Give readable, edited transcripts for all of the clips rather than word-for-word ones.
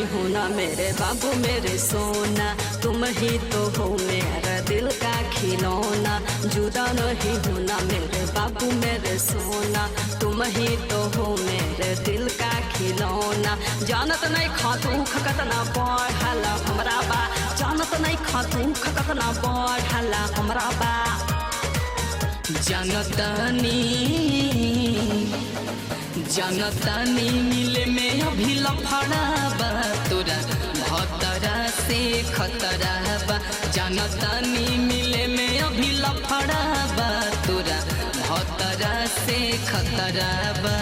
हो ना मेरे बाबू मेरे सोना, तुम ही तो हो मेरा दिल का खिलौना। जुदा नहीं हो ना मेरे बाबू मेरे सोना, तुम ही तो हो मेरे दिल का खिलौना। जानत नहीं खातू खकतना बढ़ला हमरा बा, जानत नहीं खातू खकतना बढ़ला हमरा बा। जनतानी मिले में अभी लफड़ा बा, तोरा भतरा से खतरा बा। जनतानी मिले में अभी लफड़ा बा, तोरा भतरा से खतरा बा।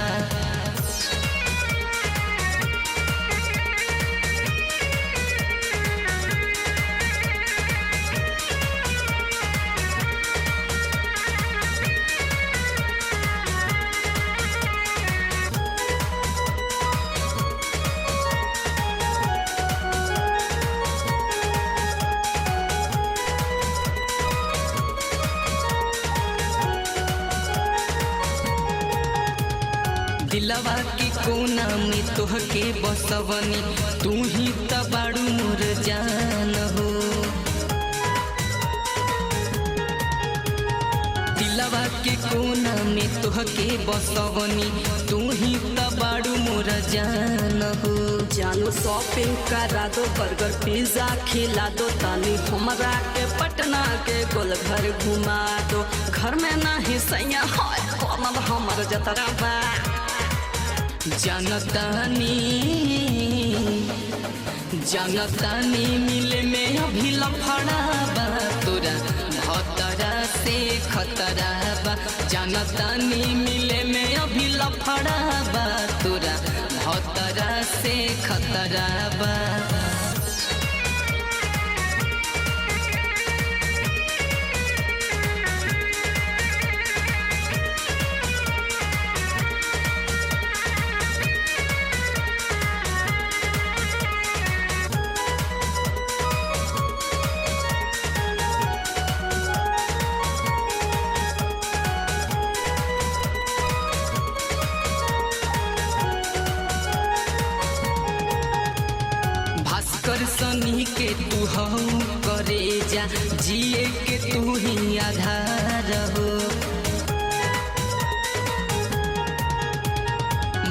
दिलवा के कोना में तोहके बसवनी, तू ही त बाड़ू मोर जान हो। दिलवा के कोना में तोहके बसवनी, तू ही त बाड़ू मोर जान हो। जानू शॉपिंग करा दो, बर्गर पिज्जा खिला दो, तानी हमरा के पटना के गोलघर घुमा दो। घर में नहीं सैया है कमल हमर जतरा बा। जनतानी मिले में अभी लफड़ा बा, तोरा भतरा से खतरा बा। जनतानी मिले में अभी लफड़ा बा, तोरा भतरा से खतरा बा। भास्कर सनी के तू हऊ करे जा, जिए के तू ही आधार हो।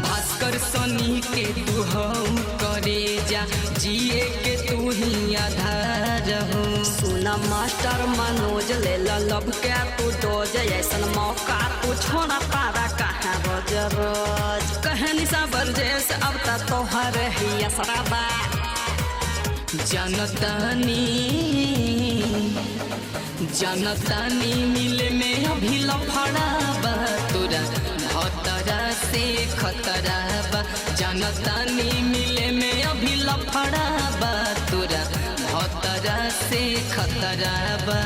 भास्कर सनी के तू हऊ करे जा, जिए के तू ही आधार हो। सुना मास्टर मनोज ले लब के तू डोज, ऐसन मौका तू छोड़ा पारा कहाँ रोज रोज। कहनी सा बरजेस अब तक तोहर ही असरा बा। जनतानी मिले में अभी लफड़ा बा, तोरा भतरा से खतरा बा। जनतानी मिले में अभी लफड़ा बा, तोरा भतरा से खतरा बा।